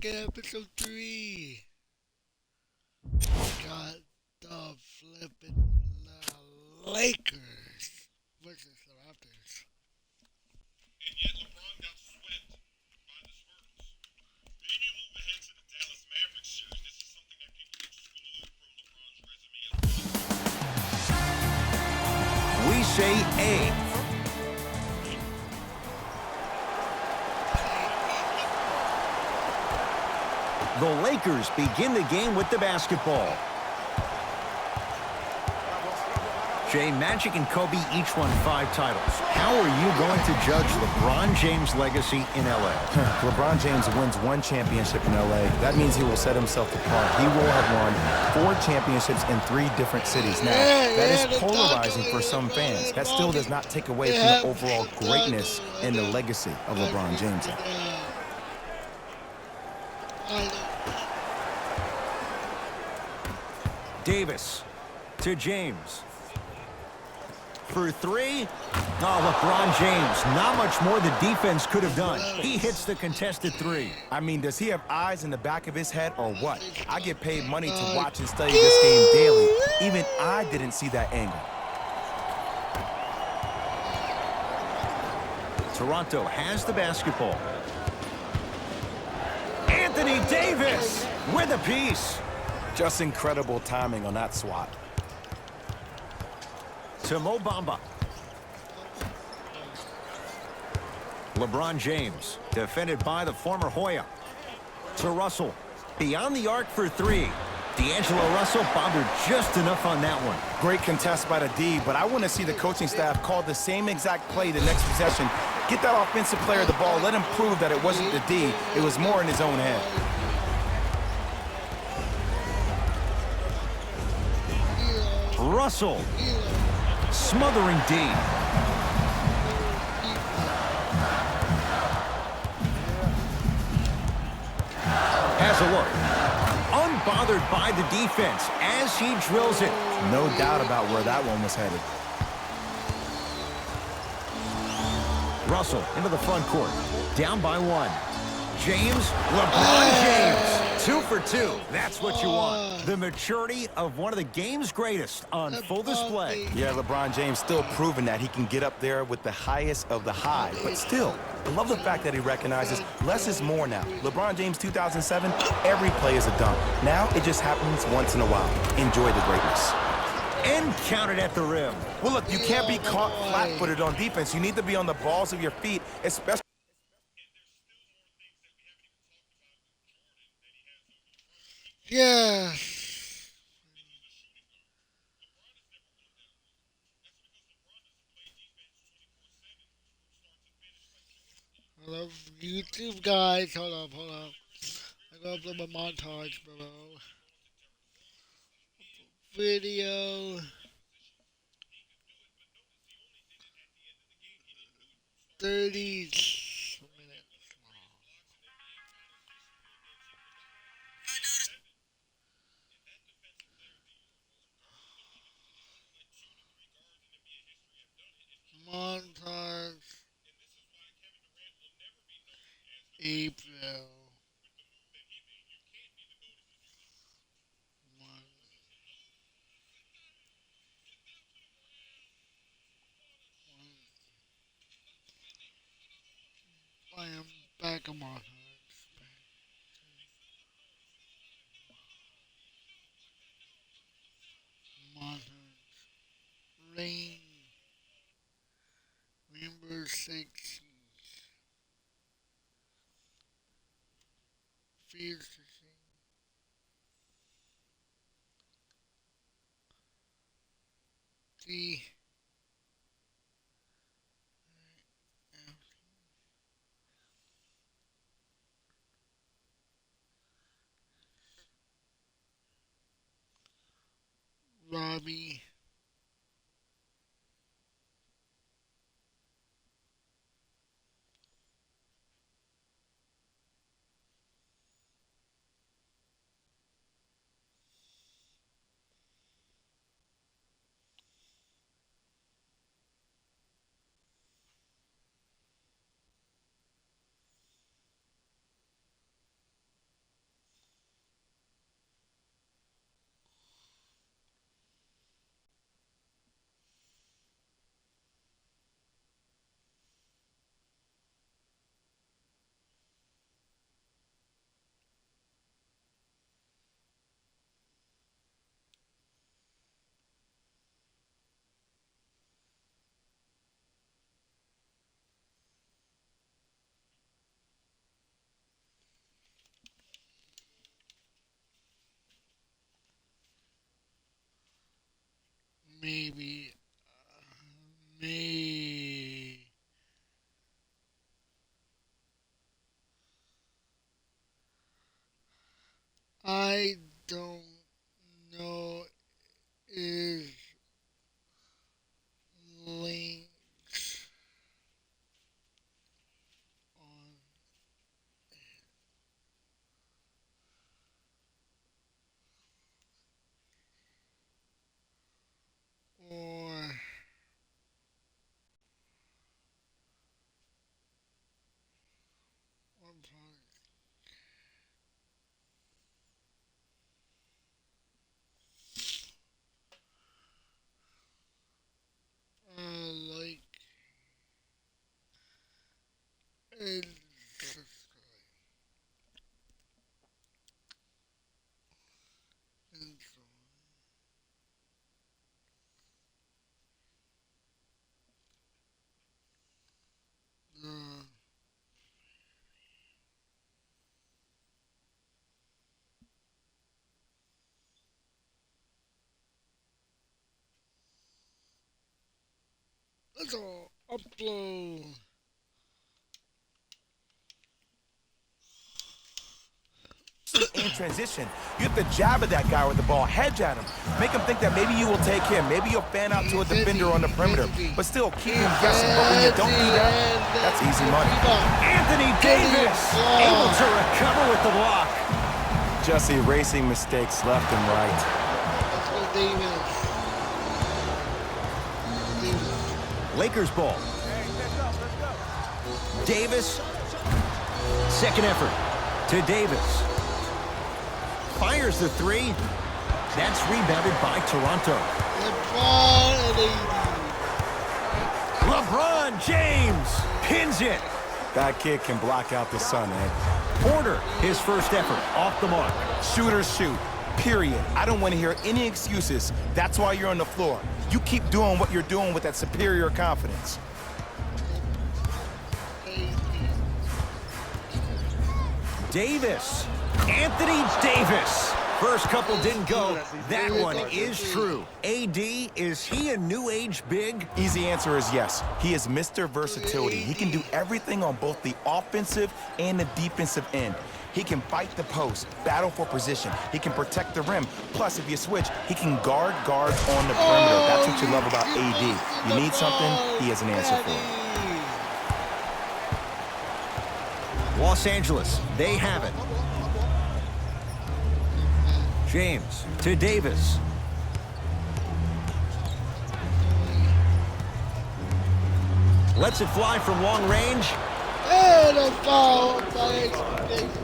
Episode 3. Got the flippin' Lakers versus the Raptors. We say A. The Lakers begin the game with the basketball. Jay, Magic and Kobe each won 5 titles. How are you going to judge LeBron James' legacy in L.A.? LeBron James wins 1 championship in L.A. That means he will set himself apart. He will have won 4 championships in 3 different cities. Now, that is polarizing for some fans. That still does not take away from the overall greatness and the legacy of LeBron James. Davis to James. For 3. Oh, LeBron James. Not much more the defense could have done. He hits the contested 3. I mean, does he have eyes in the back of his head or what? I get paid money to watch and study this game daily. Even I didn't see that angle. Toronto has the basketball. Anthony Davis with a piece. Just incredible timing on that swat. To Mo Bamba. LeBron James, defended by the former Hoya. To Russell, beyond the arc for 3. D'Angelo Russell bothered just enough on that one. Great contest by the D, but I want to see the coaching staff call the same exact play the next possession. Get that offensive player the ball, let him prove that it wasn't the D, it was more in his own head. Russell, smothering D. Has a look. Unbothered by the defense as he drills it. No doubt about where that one was headed. Russell into the front court. Down by 1. James, LeBron James. 2 for 2. That's what you want. The maturity of one of the game's greatest on full display. Yeah, LeBron James still proving that he can get up there with the highest of the high. But still, I love the fact that he recognizes less is more now. LeBron James 2007, every play is a dunk. Now it just happens once in a while. Enjoy the greatness. And counted at the rim. Well, look, you can't be caught flat-footed on defense. You need to be on the balls of your feet, especially. Yeah. Hello, YouTube guys. Hold up, hold up. I got a little montage, bro. Video 30 minutes. Montage April. I am back on montage. Montage. Rain. Rainbow Six. Feels to sing. See. Robbie. I don't know is links on or one like and subscribe and so on. Let's all upload. In transition, you have to jab at that guy with the ball, hedge at him, make him think that maybe you will take him, maybe you'll fan out to a defender on the perimeter, but still keep him guessing. But when you don't do that, that's easy money. Anthony Davis able to recover with the block. Just erasing mistakes left and right. Let's go, Davis. Lakers ball. Davis. Second effort to Davis. Fires the three. That's rebounded by Toronto. LeBron James pins it. That kid can block out the sun, eh? Porter, his first effort, off the mark. Shooters shoot, period. I don't want to hear any excuses. That's why you're on the floor. You keep doing what you're doing with that superior confidence. Davis. Anthony Davis. First couple didn't go. That one is true. AD, is he a new age big? Easy answer is yes. He is Mr. Versatility. He can do everything on both the offensive and the defensive end. He can fight the post, battle for position. He can protect the rim. Plus, if you switch, he can guard guards on the perimeter. That's what you love about AD. You need something, he has an answer for it. Los Angeles, they have it. James to Davis. Lets it fly from long range. And a foul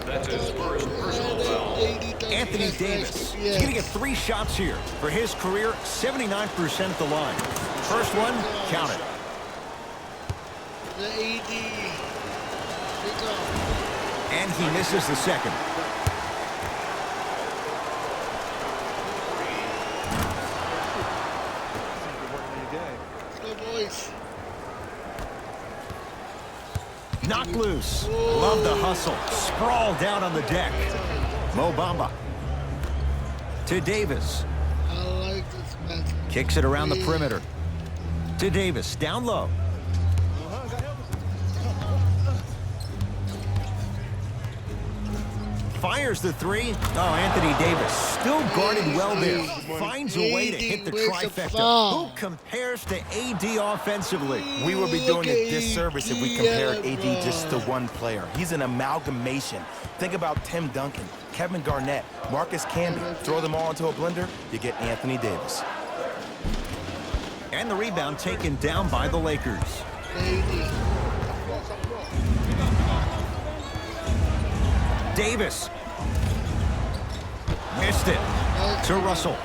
That's his first personal foul. Anthony Davis. He's going to get 3 shots here. For his career, 79% at the line. First one, count it. The AD. And he misses the second. Go, boys. Knocked loose. Love the hustle. Sprawled down on the deck. Mo Bamba. To Davis. I like this match. Kicks it around the perimeter. To Davis. Down low. Fires the three. Oh, Anthony Davis still guarded well there. Finds a way to hit the trifecta. Who compares to AD offensively? We would be doing a disservice if we compared AD just to one player. He's an amalgamation. Think about Tim Duncan, Kevin Garnett, Marcus Camby. Throw them all into a blender, you get Anthony Davis. And the rebound taken down by the Lakers. Davis. Missed it. To Russell.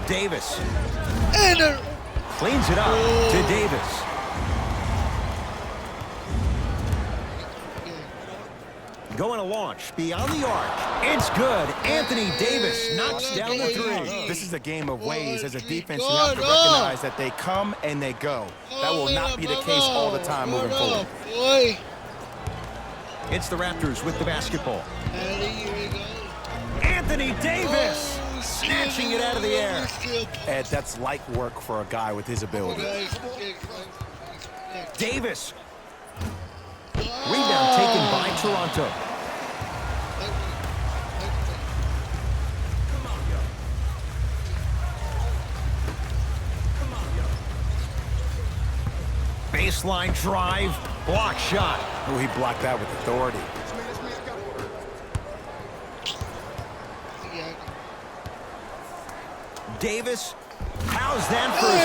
Davis. Cleans it up to Davis. Going to launch beyond the arc. It's good. Anthony Davis knocks down the three. This is a game of ways. As a defense, you have to recognize that they come and they go. That will not be the case all the time moving forward. It's the Raptors with the basketball. Anthony Davis snatching it out of the air. Ed, that's light work for a guy with his ability. Davis. Rebound Toronto. Baseline drive, block shot. Oh, he blocked that with authority. Davis, how's that for a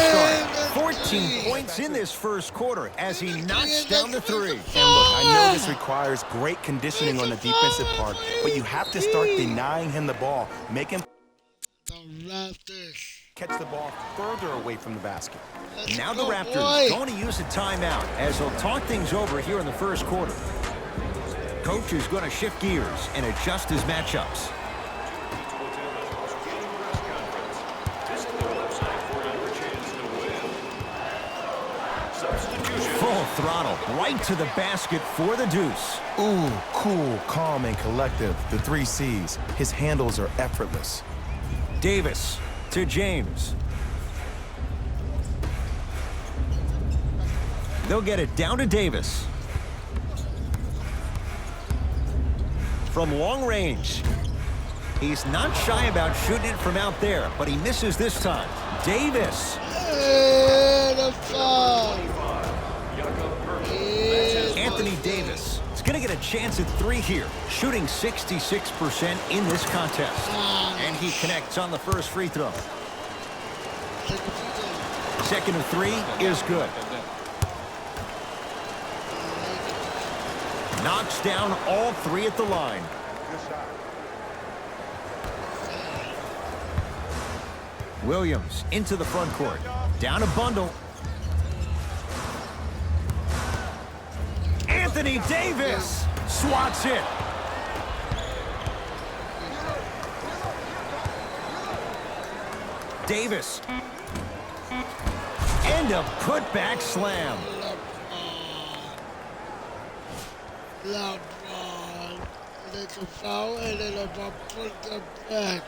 start? 14 points in this first quarter as he knocks down the three. And look, I know this requires great conditioning on the defensive part, but you have to start denying him the ball. Make him catch the ball further away from the basket. Now the Raptors going to use a timeout as they'll talk things over here in the first quarter. Coach is going to shift gears and adjust his matchups. Full throttle, right to the basket for the deuce. Ooh, cool, calm, and collective. The 3 C's. His handles are effortless. Davis to James. They'll get it down to Davis. From long range. He's not shy about shooting it from out there, but he misses this time. Davis. Anthony Davis is going to get a chance at 3 here, shooting 66% in this contest. And he connects on the first free throw. Second of 3 is good. Knocks down all 3 at the line. Williams into the front court. Down a bundle. Anthony Davis swats it. Davis. And a putback slam. LeBron. It's a foul and then LeBron put them back.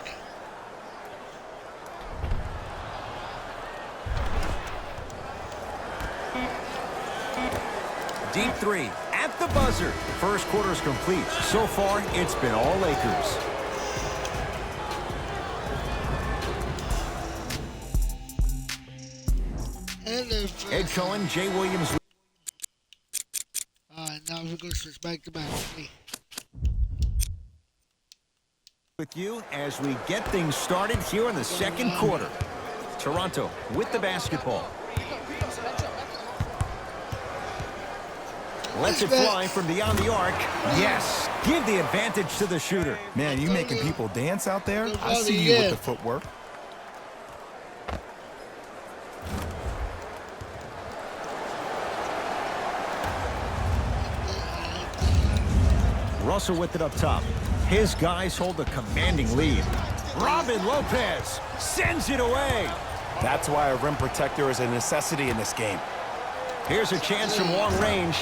Deep 3 at the buzzer. First quarter is complete. So far, it's been all Lakers. Ed Cohen, Jay Williams. Alright, now we're going to switch back to back. With you as we get things started here in the second quarter. Toronto with the basketball. Lets it fly from beyond the arc. Yes, give the advantage to the shooter. Man, you making people dance out there? I see you with the footwork. Russell with it up top. His guys hold a commanding lead. Robin Lopez sends it away. That's why a rim protector is a necessity in this game. Here's a chance from long range.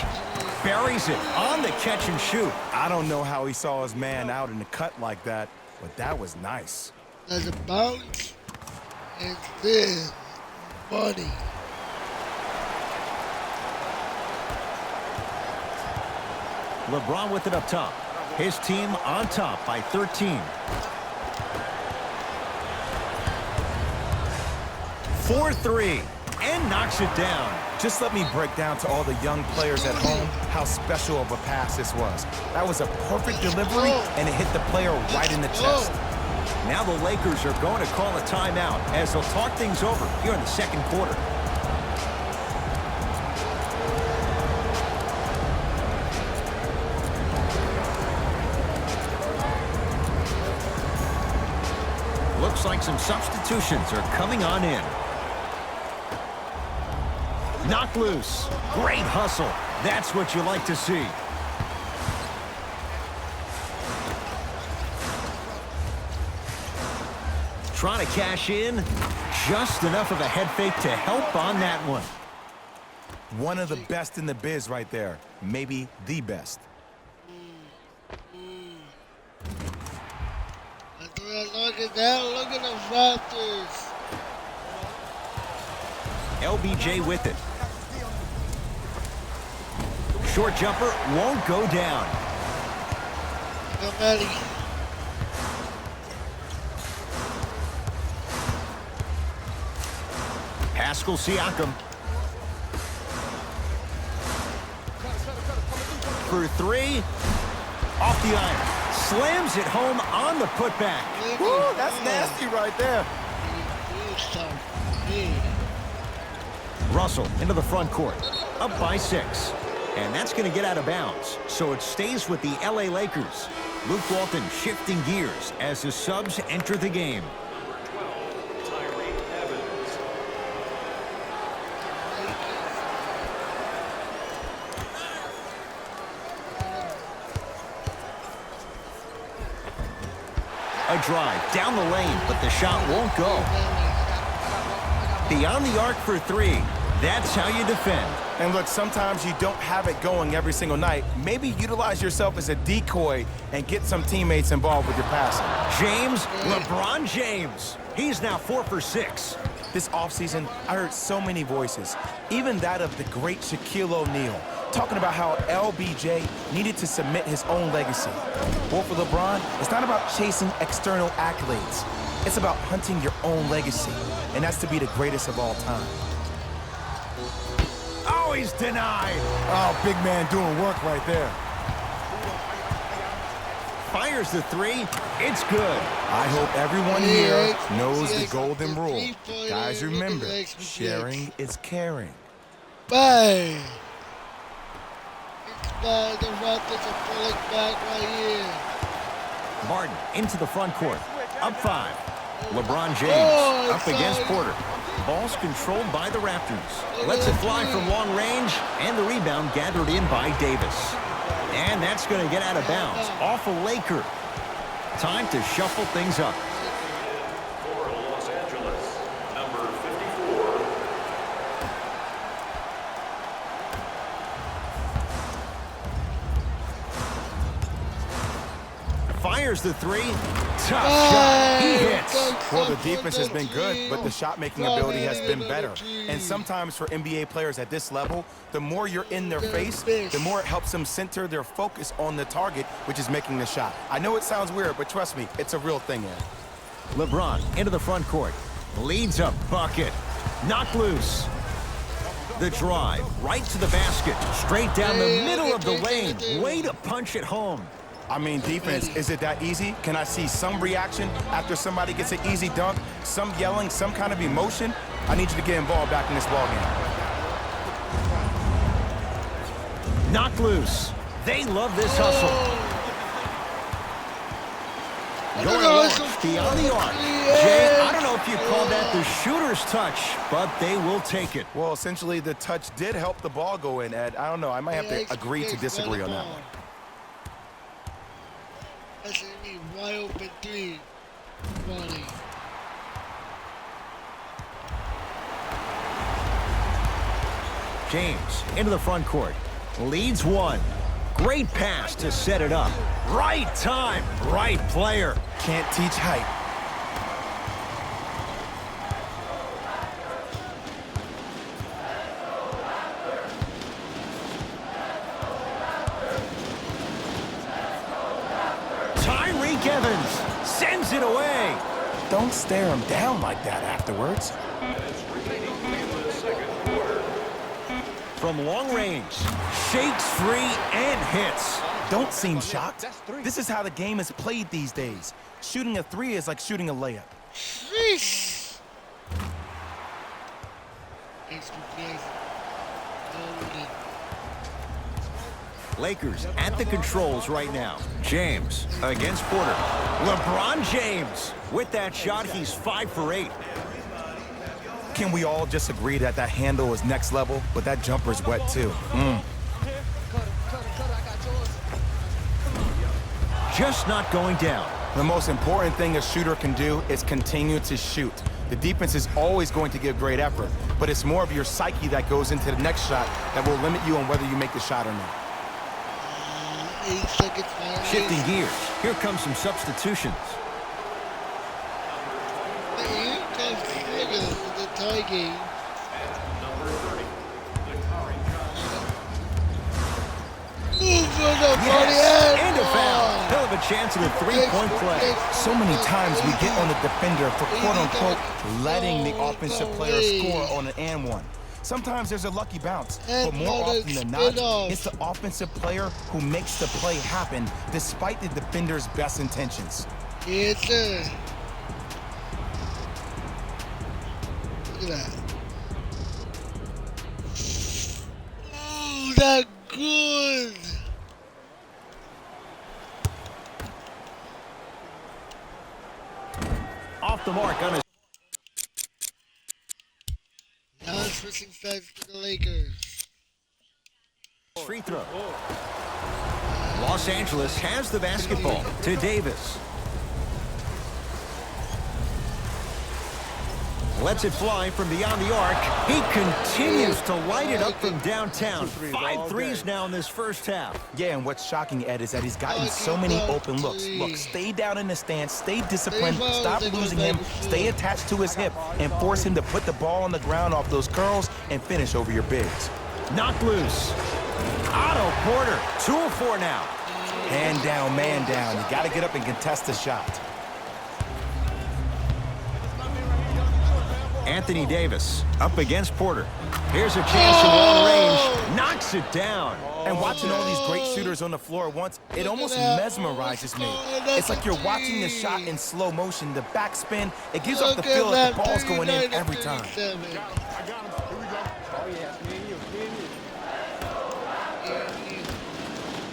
Buries it on the catch and shoot. I don't know how he saw his man out in the cut like that, but that was nice. There's a bounce and then money. LeBron with it up top. His team on top by 13. 4-3 and knocks it down. Just let me break down to all the young players at home how special of a pass this was. That was a perfect delivery, and it hit the player right in the chest. Now the Lakers are going to call a timeout as they'll talk things over here in the second quarter. Looks like some substitutions are coming on in. Knocked loose. Great hustle. That's what you like to see. Trying to cash in. Just enough of a head fake to help on that one. One of the best in the biz right there. Maybe the best. Look at that. Look at the Raptors. LBJ with it. Short jumper won't go down. I'm ready. Pascal Siakam. For three. Off the iron. Slams it home on the putback. Woo, that's nasty right there. Russell into the front court. Up by 6. And that's going to get out of bounds. So it stays with the LA Lakers. Luke Walton shifting gears as the subs enter the game. A drive down the lane, but the shot won't go. Beyond the arc for 3. That's how you defend. And look, sometimes you don't have it going every single night. Maybe utilize yourself as a decoy and get some teammates involved with your passing. James, LeBron James. He's now 4 for 6. This offseason, I heard so many voices, even that of the great Shaquille O'Neal, talking about how LBJ needed to submit his own legacy. Well, for LeBron, it's not about chasing external accolades. It's about hunting your own legacy, and that's to be the greatest of all time. Oh, he's denied. Oh, big man doing work right there. Fires the 3. It's good. I hope everyone here knows the golden rule. Guys, remember, sharing is caring. Bang! It's bad. The Raptors are pulling back right here. Martin into the front court. Up 5. LeBron James up against Porter. Ball's controlled by the Raptors. Lets it fly from long range, and the rebound gathered in by Davis. And that's going to get out of bounds off a Laker. Time to shuffle things up. For Los Angeles, number 54. Fires the 3. Tough shot. He hits. Well, the defense has been good, but the shot-making ability has been better. And sometimes for NBA players at this level, the more you're in their face, the more it helps them center their focus on the target, which is making the shot. I know it sounds weird, but trust me, it's a real thing, Ed. LeBron into the front court. Leads a bucket. Knocked loose. The drive right to the basket. Straight down the middle of the lane. Way to punch it home. I mean, defense, is it that easy? Can I see some reaction after somebody gets an easy dunk? Some yelling, some kind of emotion? I need you to get involved back in this ballgame. Knocked loose. They love this hustle. Going left, beyond the arc. Jay, I don't know if you call that the shooter's touch, but they will take it. Well, essentially, the touch did help the ball go in, Ed. I don't know. I might have to agree to disagree on that one. That's going to be wide open 3. Money. James into the front court. Leads 1. Great pass to set it up. Right time, right player. Can't teach height. Evans sends it away. Don't stare him down like that afterwards. From long range, shakes free and hits. Don't seem shocked. This is how the game is played these days. Shooting a 3 is like shooting a layup. Sheesh. Lakers at the controls right now. James against Porter. LeBron James. With that shot, he's 5 for 8. Can we all just agree that that handle is next level, but that jumper's wet too? Just not going down. The most important thing a shooter can do is continue to shoot. The defense is always going to give great effort, but it's more of your psyche that goes into the next shot that will limit you on whether you make the shot or not. 8 seconds. Shifting gears. Here comes some substitutions. Here comes the tie game. Move for the Yes, and a foul. Hell of a chance at a three-point play. So many times we get on the defender for quote-unquote letting the offensive player score on an and one. Sometimes there's a lucky bounce, but more often than not, it's the offensive player who makes the play happen despite the defender's best intentions. Yes, sir. Look at that. Ooh, that good. Off the mark on his Now switching sides to the Lakers. free throw. Los Angeles has the basketball to Davis. Lets it fly from beyond the arc. He continues to light it up from downtown. 5 threes now in this first half. Yeah, and what's shocking, Ed, is that he's gotten so many open looks. Look, stay down in the stance, stay disciplined, stop losing him, stay attached to his hip, and force him to put the ball on the ground off those curls and finish over your bigs. Knocked loose. Otto Porter, 2 of 4 now. Hand down, man down. You got to get up and contest the shot. Anthony Davis up against Porter. Here's a chance from long range. Knocks it down. And watching all these great shooters on the floor at once, it almost mesmerizes me. It's like you're watching the shot in slow motion. The backspin, it gives off the feel that the ball's going in every time.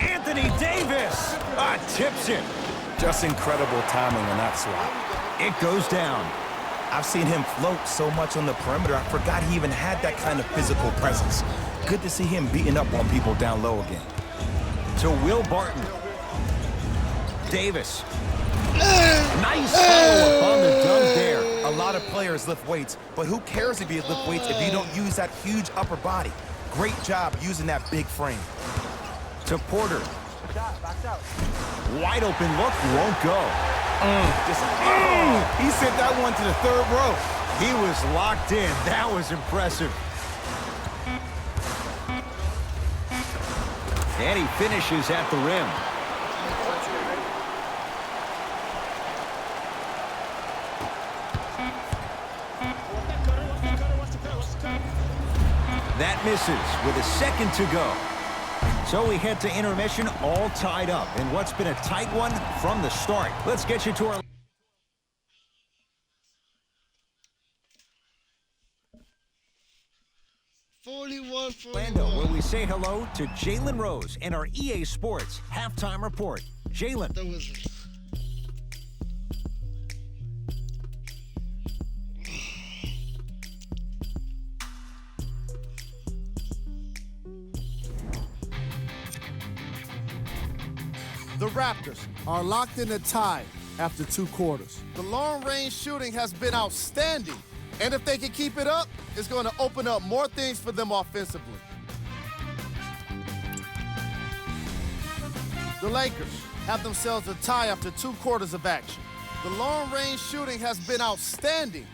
Anthony Davis tips it. Just incredible timing on that swat. It goes down. I've seen him float so much on the perimeter, I forgot he even had that kind of physical presence. Good to see him beating up on people down low again. To Will Barton. Davis. Nice follow-up on the dunk there. A lot of players lift weights, but who cares if you lift weights if you don't use that huge upper body? Great job using that big frame. To Porter. Wide open look, won't go. He sent that one to the third row. He was locked in. That was impressive. And he finishes at the rim. That misses with a second to go. So we head to intermission all tied up in what's been a tight one from the start. Let's get you to our... Orlando, where we say hello to Jalen Rose and our EA Sports halftime report. Jalen. The Raptors are locked in a tie after 2 quarters. The long-range shooting has been outstanding, and if they can keep it up, it's going to open up more things for them offensively. The Lakers have themselves a tie after 2 quarters of action. The long-range shooting has been outstanding,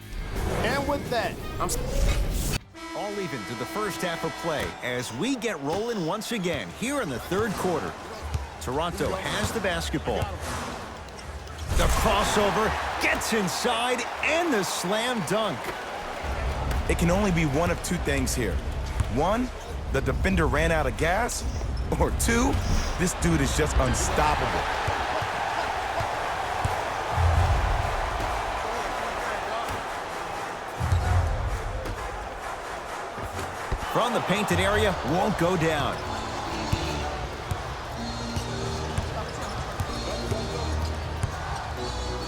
and with that, all even to the first half of play as we get rolling once again here in the third quarter. Toronto has the basketball. The crossover gets inside and the slam dunk. It can only be one of 2 things here. 1, the defender ran out of gas, or 2, this dude is just unstoppable. From the painted area, won't go down.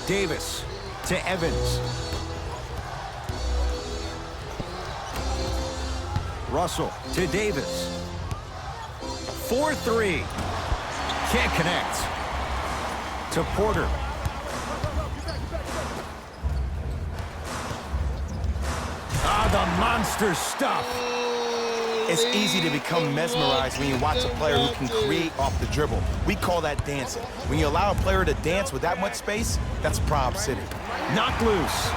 Davis to Evans. Russell to Davis. 4-3. Can't connect. To Porter. The monster stuff. It's easy to become mesmerized when you watch a player who can create off the dribble. We call that dancing. When you allow a player to dance with that much space, that's Prob City. Knocked loose.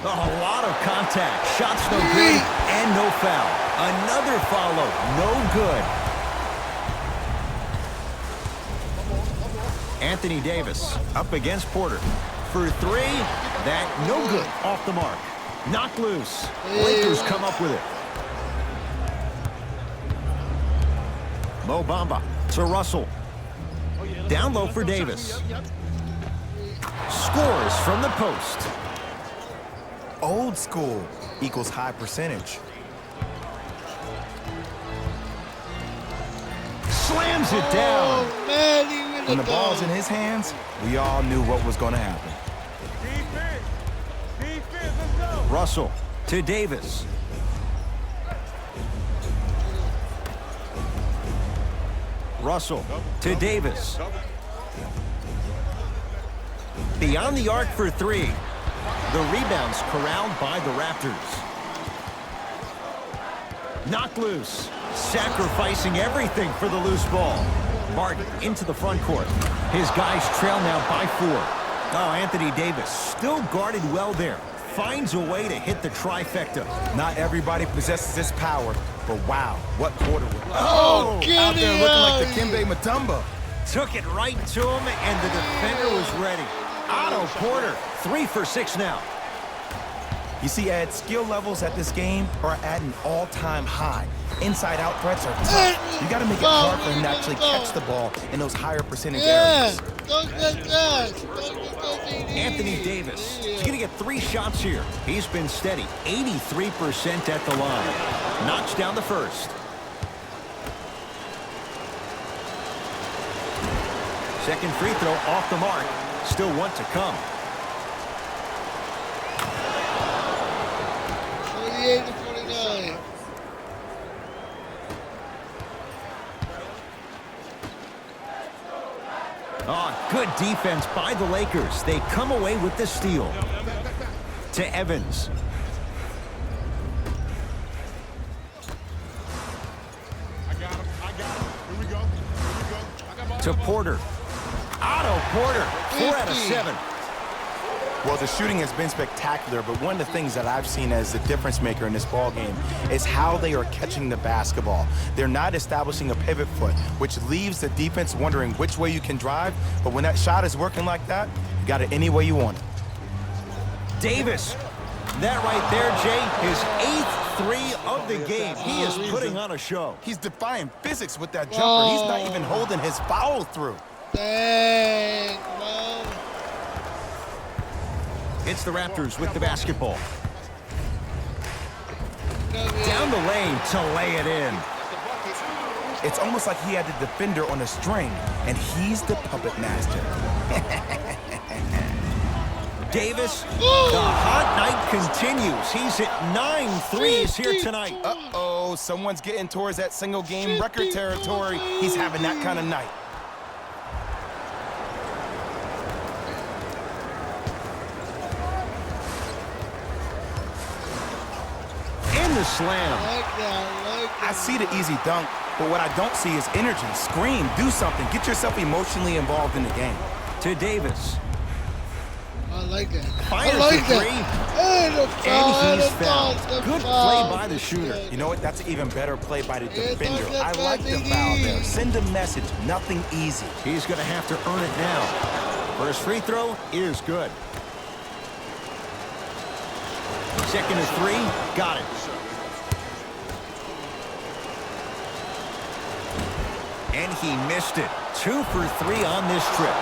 A lot of contact. Shots no good and no foul. Another follow. No good. Anthony Davis up against Porter. For three, that no good. Off the mark. Knocked loose. Lakers come up with it. Mo Bamba to Russell. Down low for Davis. Scores from the post. Old school equals high percentage. Slams it down. Oh, man, he really When the ball's in his hands, we all knew what was going to happen. Russell to Davis. Russell to Davis. Beyond the arc for three. The rebound's corralled by the Raptors. Knocked loose. Sacrificing everything for the loose ball. Martin into the front court. His guys trail now by 4. Oh, Anthony Davis still guarded well there. Finds a way to hit the trifecta. Not everybody possesses this power, but wow, what quarter was Oh, get out there it looking out like the here. Kimbe Mutombo. Took it right to him, and the defender was ready. Otto Porter, 3 for 6 now. You see, Ed, skill levels at this game are at an all-time high. Inside-out threats are tough. You got to make it hard for him to actually catch the ball in those higher percentage areas. Don't get that. Don't get that. Anthony Davis is going to get 3 shots here. He's been steady, 83% at the line. Knocks down the first. Second free throw off the mark. Still one to come. 48 to 49. Oh, good defense by the Lakers. They come away with the steal. To Evans. To Porter. Otto Porter, 4 out of 7. Well, the shooting has been spectacular, but one of the things that I've seen as the difference maker in this ball game is how they are catching the basketball. They're not establishing a pivot foot, which leaves the defense wondering which way you can drive, but when that shot is working like that, you got it any way you want it. Davis. That right there, Jay, his 8th 3 of the game. He is putting on a show. He's defying physics with that jumper. He's not even holding his foul through. Dang, man. It's the Raptors with the basketball. Down the lane to lay it in. It's almost like he had the defender on a string, and he's the puppet master. Davis, the hot night continues. He's hit 9 threes here tonight. Uh-oh, someone's getting towards that single-game record territory. He's having that kind of night. In the slam. I see the easy dunk, but what I don't see is energy. Scream, do something. Get yourself emotionally involved in the game. To Davis. I like that. Fires I like the that. And a foul, And he's and a fouled. foul, Good foul. play by the shooter. You know what? That's an even better play by the Yeah, defender. don't get I that like the big foul E. there. Send a message. Nothing easy. He's going to have to earn it now. First free throw is good. Second to 3, got it. And he missed it. 2 for 3 on this trip.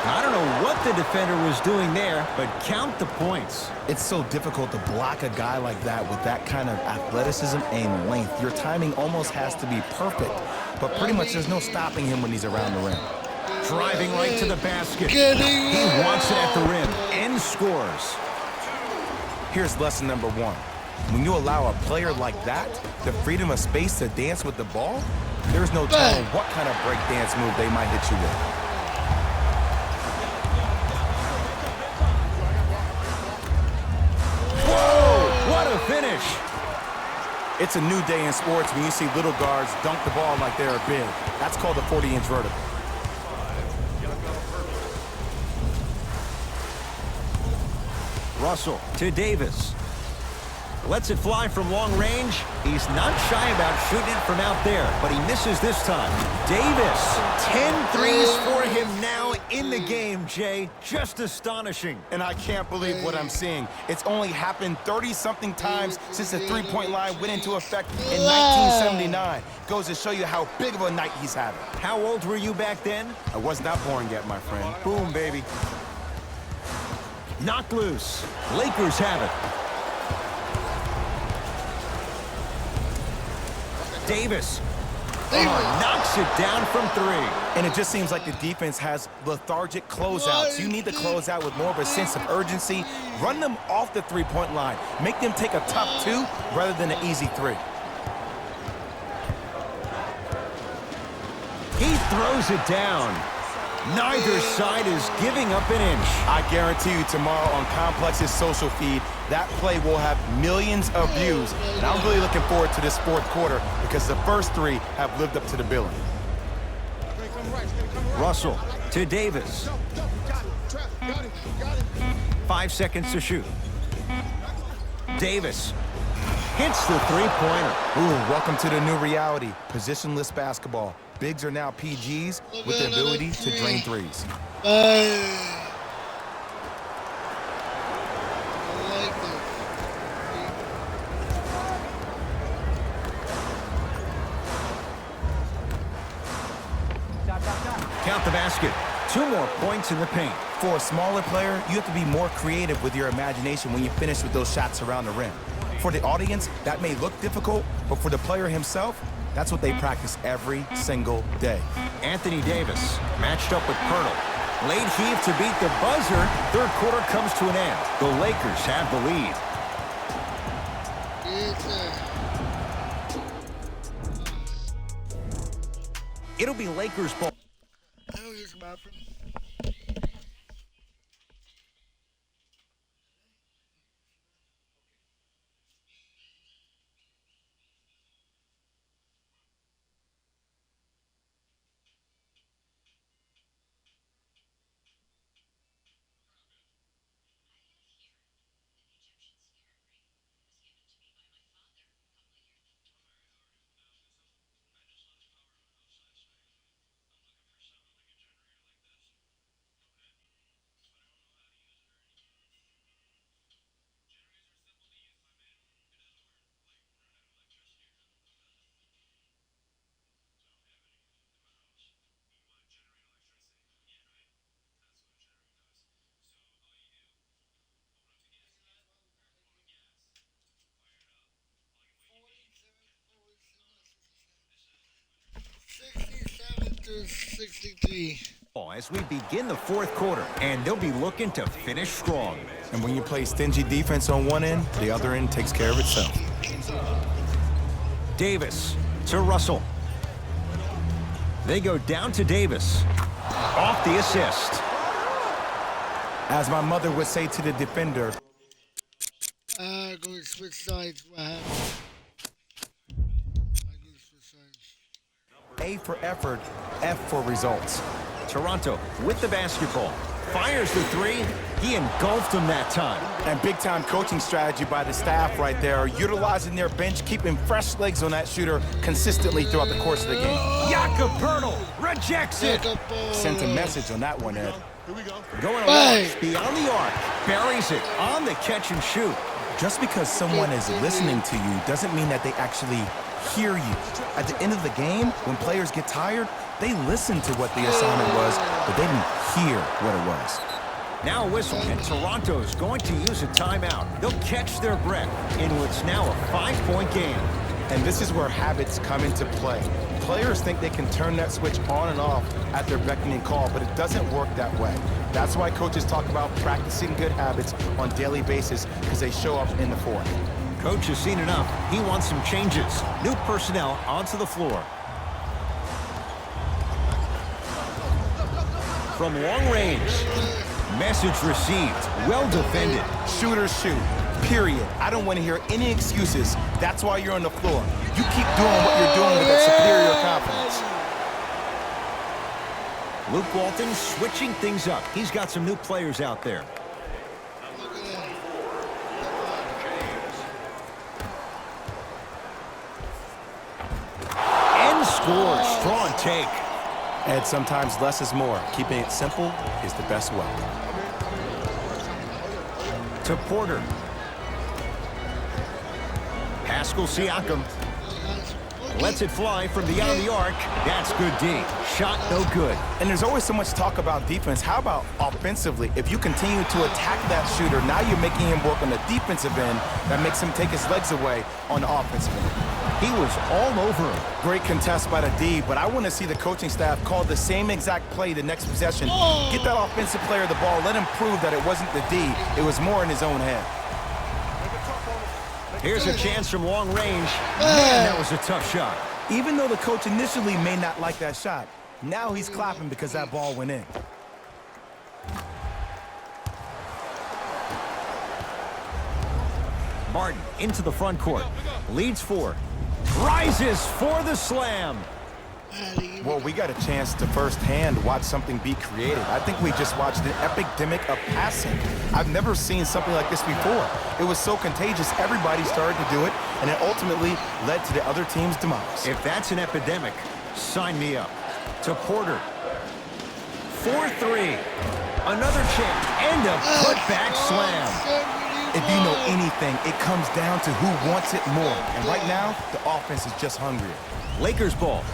I don't know what the defender was doing there, but count the points. It's so difficult to block a guy like that with that kind of athleticism and length. Your timing almost has to be perfect, but pretty much there's no stopping him when he's around the rim. Driving right to the basket. He wants it at the rim and scores. Here's lesson number 1. When you allow a player like that the freedom of space to dance with the ball, there's no telling what kind of break dance move they might hit you with. Whoa, what a finish. It's a new day in sports when you see little guards dunk the ball like they're big. That's called a 40-inch vertical. Russell to Davis. Lets it fly from long range. He's not shy about shooting it from out there, but he misses this time. Davis, 10 threes for him now in the game, Jay. Just astonishing. And I can't believe what I'm seeing. It's only happened 30-something times since the three-point line went into effect in 1979. Goes to show you how big of a night he's having. How old were you back then? I was not born yet, my friend. Boom, baby. Knocked loose. Lakers have it. Davis knocks it down from 3. And it just seems like the defense has lethargic closeouts. You need to close out with more of a sense of urgency. Run them off the three-point line. Make them take a tough 2 rather than an easy 3. He throws it down. Neither side is giving up an inch. I guarantee you tomorrow on Complex's social feed, that play will have millions of views. And I'm really looking forward to this fourth quarter because the first 3 have lived up to the billing. Russell to Davis. 5 seconds to shoot. Davis hits the three-pointer. Ooh, welcome to the new reality, positionless basketball. Bigs are now PGs with the ability to drain threes. Count the basket. 2 more points in the paint. For a smaller player, you have to be more creative with your imagination when you finish with those shots around the rim. For the audience, that may look difficult, but for the player himself, that's what they practice every single day. Anthony Davis matched up with Pirtle. Late heave to beat the buzzer. Third quarter comes to an end. The Lakers have the lead. It'll be Lakers ball. As we begin the fourth quarter, and they'll be looking to finish strong. And when you play stingy defense on one end, the other end takes care of itself. Davis to Russell. They go down to Davis. Off the assist. As my mother would say to the defender, Go to switch sides. What happened? I go to switch sides. A for effort, F for results. Toronto with the basketball. Fires the 3. He engulfed him that time. And big-time coaching strategy by the staff right there, utilizing their bench, keeping fresh legs on that shooter consistently throughout the course of the game. Jakob Poeltl rejects it. Sent a message on that one, Ed. Going to launch beyond the arc. Buries it on the catch and shoot. Just because someone is listening to you doesn't mean that they actually hear you. At the end of the game, when players get tired, they listen to what the assignment was, but they didn't hear what it was. Now a whistle, and Toronto's going to use a timeout. They'll catch their breath in what's now a 5-point game. And this is where habits come into play. Players think they can turn that switch on and off at their beckoning call, but it doesn't work that way. That's why coaches talk about practicing good habits on a daily basis, because they show up in the fourth. Coach has seen enough. He wants some changes. New personnel onto the floor. From long range. Message received. Well defended. Shooters shoot. Period. I don't want to hear any excuses. That's why you're on the floor. You keep doing what you're doing with that superior confidence. Luke Walton switching things up. He's got some new players out there. scores. Strong take. And sometimes less is more. Keeping it simple is the best way. To Porter. Pascal Siakam lets it fly from beyond the arc. That's good D. Shot no good. And there's always so much talk about defense. How about offensively? If you continue to attack that shooter, now you're making him work on the defensive end. That makes him take his legs away on the offensive end. He was all over him. Great contest by the D, but I want to see the coaching staff call the same exact play the next possession. Get that offensive player the ball. Let him prove that it wasn't the D. It was more in his own head. Here's a chance from long range. Man, that was a tough shot. Even though the coach initially may not like that shot, now he's clapping because that ball went in. Martin into the front court. Leads 4. Rises for the slam. Well, we got a chance to firsthand watch something be created. I think we just watched an epidemic of passing. I've never seen something like this before. It was so contagious, everybody started to do it, and it ultimately led to the other team's demise. If that's an epidemic, sign me up. To Porter. 4-3. Another chance. And a putback slam. If you know anything, it comes down to who wants it more. And right now, the offense is just hungrier. Lakers ball.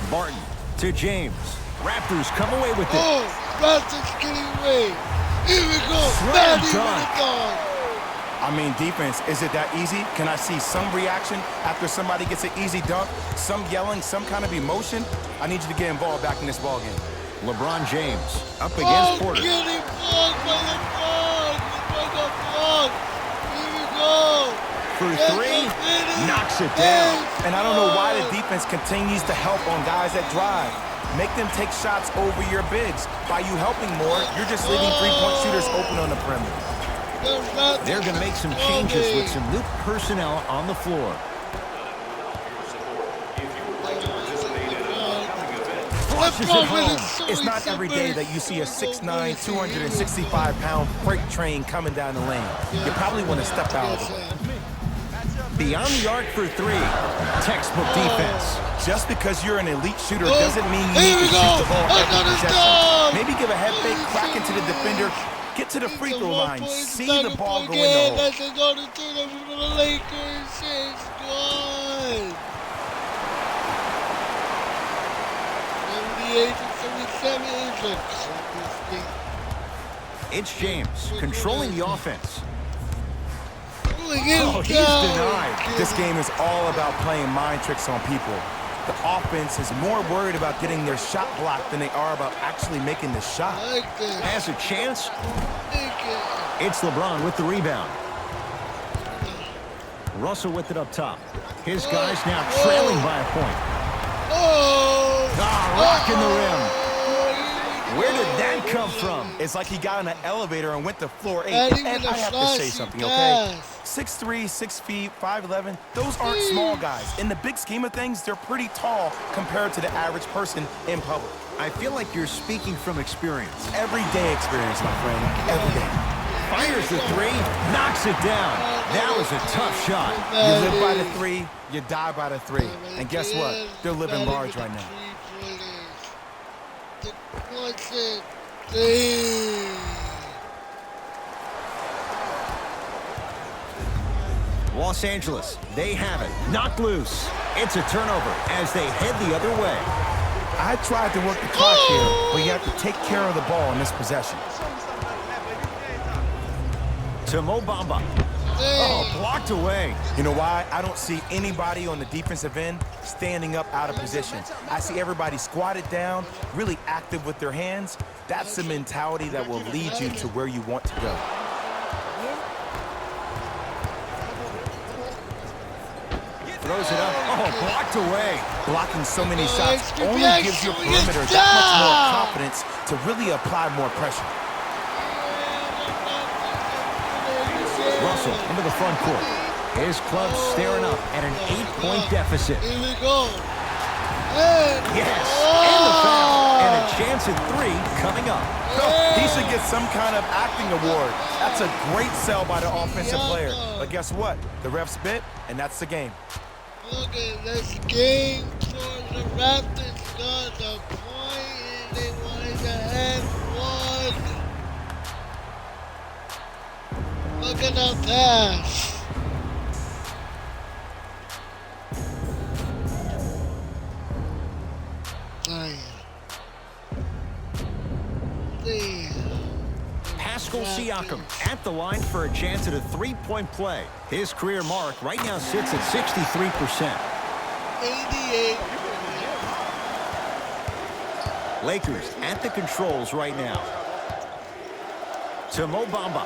Martin to James. Raptors come away with it. Oh, Raptors getting away. Here we go. Slam dunk. I mean, defense, is it that easy? Can I see some reaction after somebody gets an easy dunk? Some yelling, some kind of emotion? I need you to get involved back in this ball game. LeBron James up against Porter. Getting blocked by LeBron. LeBron got blocked. Here we go. For 3, knocks it down. And I don't know why the defense continues to help on guys that drive. Make them take shots over your bigs. By you helping more, you're just leaving three-point shooters open on the perimeter. They're going to make some changes with some new personnel on the floor. Flushes it home. It's not every day that you see a 6'9", 265-pound freight train coming down the lane. You probably want to step out of the way. Beyond the arc for 3. Textbook defense. Just because you're an elite shooter doesn't mean you need to shoot the ball every possession. Maybe give a head fake, crack into the defender, get to the free throw line, see the ball go in the hole. That's a go to the Lakers. It's gone. 78 to 77 It's James controlling the offense. Oh, he's denied. This game is all about playing mind tricks on people. The offense is more worried about getting their shot blocked than they are about actually making the shot. Has a chance. It's LeBron with the rebound. Russell with it up top. His guys now trailing by a point. Rocking the rim. Where did that come from? It's like he got on an elevator and went to floor 8. And I have to say something, okay? 6'3", 6 feet, 5'11", those aren't small guys. In the big scheme of things, they're pretty tall compared to the average person in public. I feel like you're speaking from experience. Everyday experience, my friend. Every day. Fires the 3, knocks it down. That was a tough shot. You live by the 3, you die by the 3. And guess what? They're living large right now. Los Angeles, they have it. Knocked loose. It's a turnover as they head the other way. I tried to work the clock here, but you have to take care of the ball in this possession. To Mo Bamba. Oh, blocked away. You know why? I don't see anybody on the defensive end standing up out of position. I see everybody squatted down, really active with their hands. That's the mentality that will lead you to where you want to go. Throws it up. Oh, blocked away. Blocking so many shots only gives your perimeter that much more confidence to really apply more pressure. Russell into the front court. His club staring up at an 8-point deficit. Here we go. Yes, and the foul. And a chance at 3 coming up. He should get some kind of acting award. That's a great sell by the offensive player. But guess what? The ref spit, and that's the game. Look at this game for the Raptors got the point and they wanted to have one. Look at the pass. Pascal Siakam at the line for a chance at a 3-point play. His career mark right now sits at 63%. 88. Lakers at the controls right now. To Mo Bamba.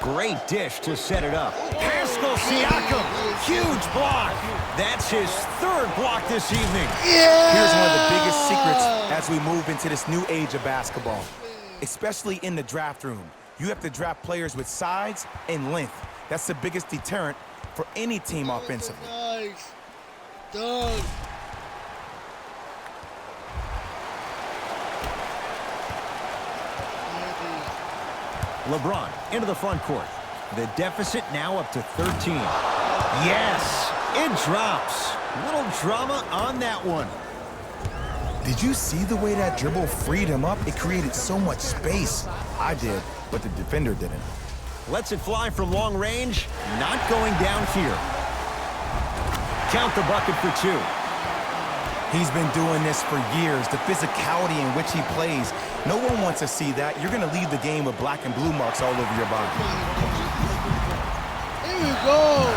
Great dish to set it up. Pascal Siakam, huge block. That's his 3rd block this evening. Yeah! Here's one of the biggest secrets as we move into this new age of basketball, especially in the draft room. You have to draft players with size and length. That's the biggest deterrent for any team offensively. Nice. Done. LeBron into the front court. The deficit now up to 13. Yes, it drops. Little drama on that one. Did you see the way that dribble freed him up? It created so much space. I did, but the defender didn't. Lets it fly from long range. Not going down here. Count the bucket for 2. He's been doing this for years. The physicality in which he plays. No one wants to see that. You're going to leave the game with black and blue marks all over your body. Here we go.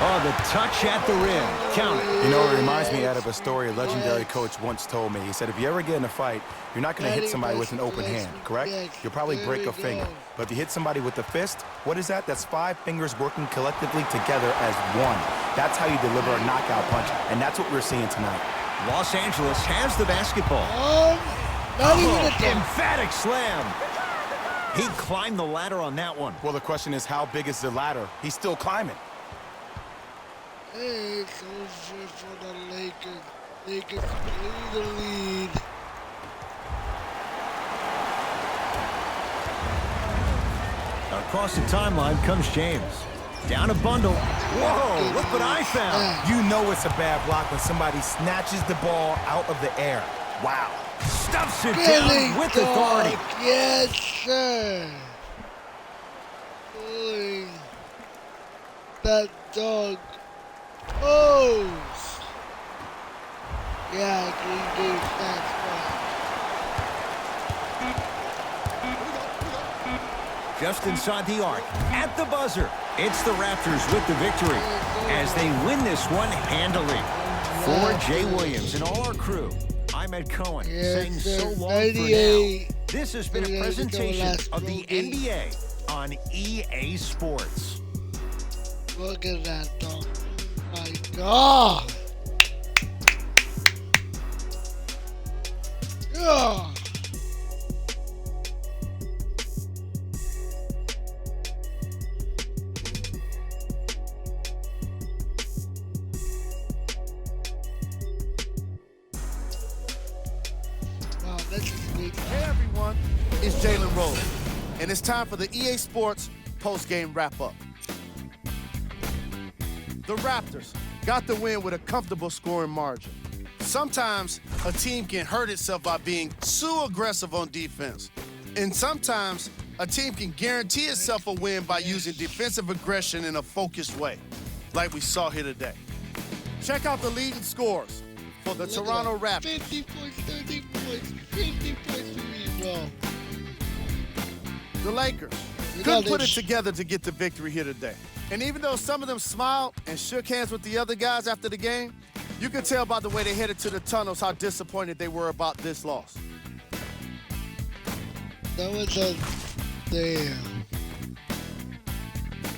Oh, the touch at the rim. Count it. You know, it reminds me out of a story a legendary coach once told me. He said, if you ever get in a fight, you're not going to hit somebody with an open hand, correct? You'll probably break a finger. But if you hit somebody with a fist, what is that? That's 5 fingers working collectively together as one. That's how you deliver a knockout punch, and that's what we're seeing tonight. Los Angeles has the basketball. Not even a Emphatic slam. He climbed the ladder on that one. Well, the question is, how big is the ladder? He's still climbing. It's over for the Lakers. Lakers blew the lead. Across the timeline comes James. Down a bundle. Whoa, look what I found. You know it's a bad block when somebody snatches the ball out of the air. Wow. Stuffs it down with authority. Yes, sir. Boy, that dog. Oh. Yeah, Green Bay fans. Just inside the arc, at the buzzer, it's the Raptors with the victory as they win this one handily. For Jay Williams and all our crew, I'm Ed Cohen saying so long for now. This has been a presentation of the NBA on EA Sports. Look at that dog. My God. Yeah. Hey everyone, it's Jalen Rose, and it's time for the EA Sports post-game wrap-up. The Raptors got the win with a comfortable scoring margin. Sometimes a team can hurt itself by being too aggressive on defense, and sometimes a team can guarantee itself a win by using defensive aggression in a focused way, like we saw here today. Check out the leading scores for the Toronto Raptors. 50 points, 30 points, 50 points for me, bro. The Lakers couldn't put it together to get the victory here today. And even though some of them smiled and shook hands with the other guys after the game, you could tell by the way they headed to the tunnels how disappointed they were about this loss. That was a damn.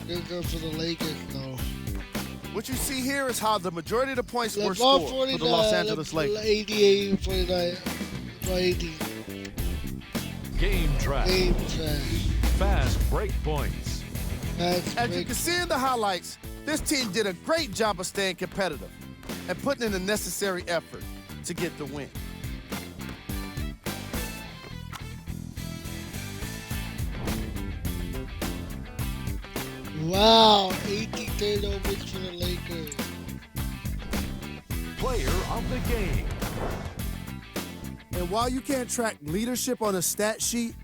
Good go for the Lakers, though. What you see here is how the majority of the points were scored for the Los Angeles Lakers. 88, 49, 80. Game track. Game trash. Fast break points. As you can see in the highlights, this team did a great job of staying competitive and putting in the necessary effort to get the win. Wow, 18 turnovers for the Lakers. Player of the game. And while you can't track leadership on a stat sheet,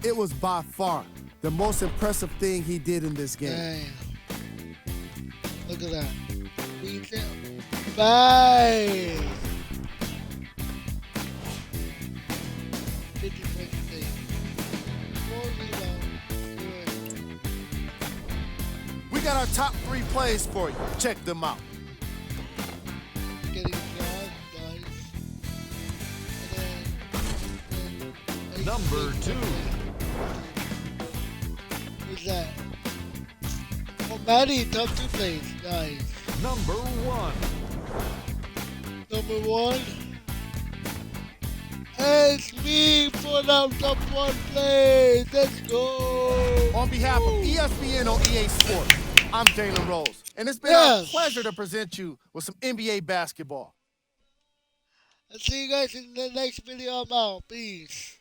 it was by far the most impressive thing he did in this game. Damn. Look at that. 5. 50 points a day. 4 rebounds. We got our top 3 plays for you. Check them out. Getting jobs, nice. And then Number 2. Who's that? Oh, Maddie, top 2 plays. Nice. Number 1. Number 1. It's me for the top 1 plays. Let's go. On behalf of ESPN on EA Sports, I'm Jalen Rose. And it's been a pleasure to present you with some NBA basketball. I'll see you guys in the next video. I'm out. Peace.